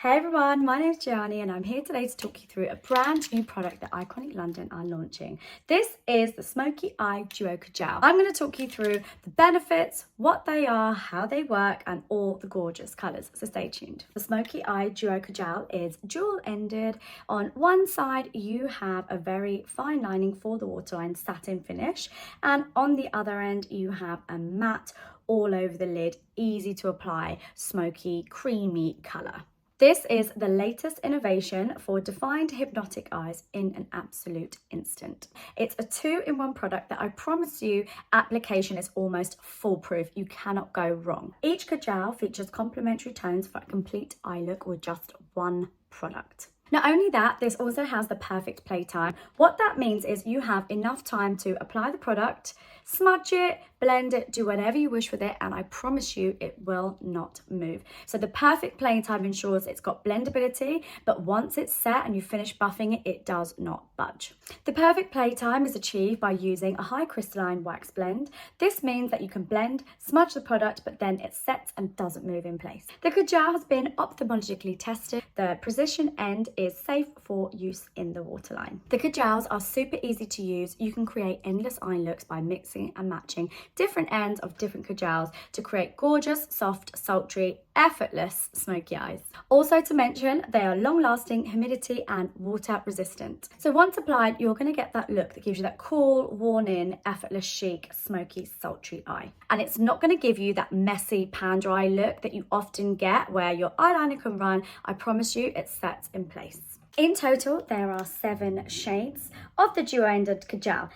Hey everyone, my name is Jeyanney and I'm here today to talk you through a brand new product that Iconic London are launching. This is the Smokey Eye Duo Kajal. I'm going to talk you through the benefits, what they are, how they work and all the gorgeous colours, so stay tuned. The Smokey Eye Duo Kajal is dual-ended. On one side you have a very fine lining for the waterline satin finish, and on the other end you have a matte all over the lid, easy to apply, smoky, creamy colour. This is the latest innovation for defined hypnotic eyes in an absolute instant. It's a 2-in-1 product that I promise you application is almost foolproof. You cannot go wrong. Each Kajal features complementary tones for a complete eye look with just one product. Not only that, this also has the perfect playtime. What that means is you have enough time to apply the product, smudge it, blend it, do whatever you wish with it, and I promise you it will not move. So the perfect playtime ensures it's got blendability, but once it's set and you finish buffing it, it does not budge. The perfect playtime is achieved by using a high crystalline wax blend. This means that you can blend, smudge the product, but then it sets and doesn't move in place. The Kajal has been ophthalmologically tested. The precision end is safe for use in the waterline. The Kajals are super easy to use. You can create endless eye looks by mixing and matching different ends of different Kajals to create gorgeous, soft, sultry, effortless smoky eyes. Also to mention, they are long-lasting, humidity and water resistant. So once applied, you're going to get that look that gives you that cool, worn-in, effortless, chic, smoky, sultry eye. And it's not going to give you that messy pan dry look that you often get where your eyeliner can run. I promise you it sets in place. In total, there are 7 shades of the duo-ended Kajal.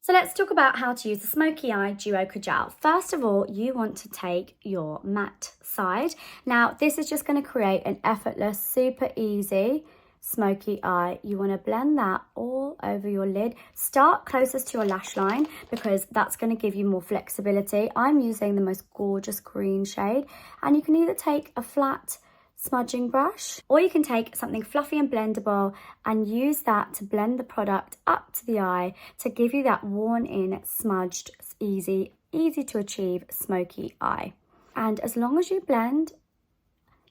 So let's talk about how to use the Smokey Eye Duo Kajal. First of all, you want to take your matte side. Now, this is just going to create an effortless, super easy smoky eye. You want to blend that all over your lid. Start closest to your lash line because that's going to give you more flexibility. I'm using the most gorgeous green shade, and you can either take a flat smudging brush, or you can take something fluffy and blendable and use that to blend the product up to the eye to give you that worn-in, smudged, easy to achieve smoky eye. And as long as you blend,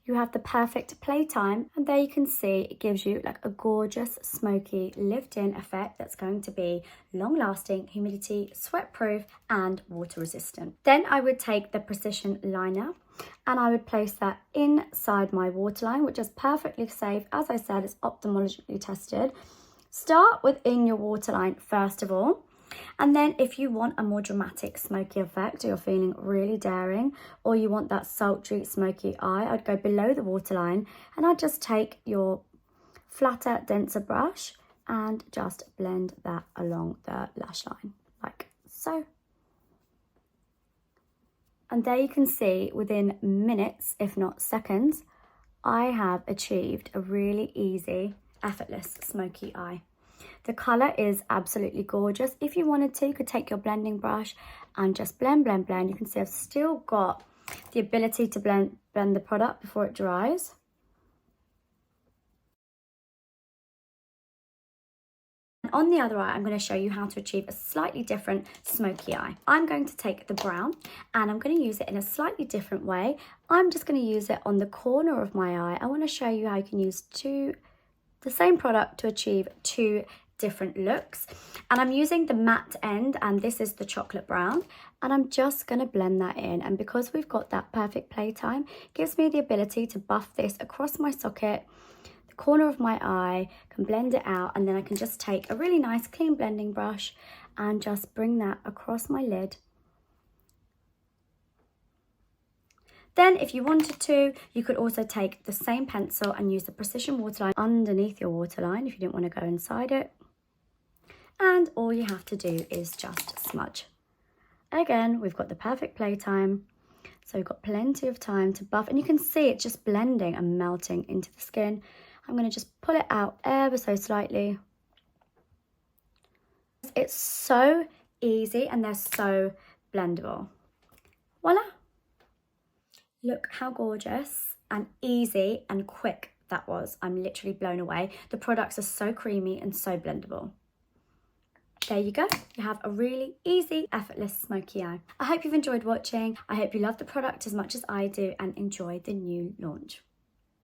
you have the perfect playtime, and there you can see it gives you like a gorgeous smoky lived-in effect that's going to be long-lasting, humidity, sweat-proof and water-resistant. Then I would take the precision liner and I would place that inside my waterline, which is perfectly safe. As I said, it's ophthalmologically tested. Start within your waterline first of all. And then if you want a more dramatic smoky effect, or you're feeling really daring, or you want that sultry smoky eye, I'd go below the waterline and I'd just take your flatter, denser brush and just blend that along the lash line, like so. And there you can see within minutes, if not seconds, I have achieved a really easy, effortless smoky eye. The colour is absolutely gorgeous. If you wanted to, you could take your blending brush and just blend. You can see I've still got the ability to blend the product before it dries. And on the other eye, I'm going to show you how to achieve a slightly different smoky eye. I'm going to take the brown and I'm going to use it in a slightly different way. I'm just going to use it on the corner of my eye. I want to show you how you can use the same product to achieve 2 different looks. And I'm using the matte end, and this is the chocolate brown, and I'm just going to blend that in. And because we've got that perfect playtime, it gives me the ability to buff this across my socket, the corner of my eye, can blend it out, and then I can just take a really nice clean blending brush and just bring that across my lid. Then if you wanted to, you could also take the same pencil and use the precision waterline underneath your waterline if you didn't want to go inside it. And all you have to do is just smudge. Again, we've got the perfect playtime. So we've got plenty of time to buff, and you can see it just blending and melting into the skin. I'm going to just pull it out ever so slightly. It's so easy and they're so blendable. Voila! Look how gorgeous and easy and quick that was. I'm literally blown away. The products are so creamy and so blendable. There you go. You have a really easy, effortless smoky eye. I hope you've enjoyed watching. I hope you love the product as much as I do and enjoy the new launch.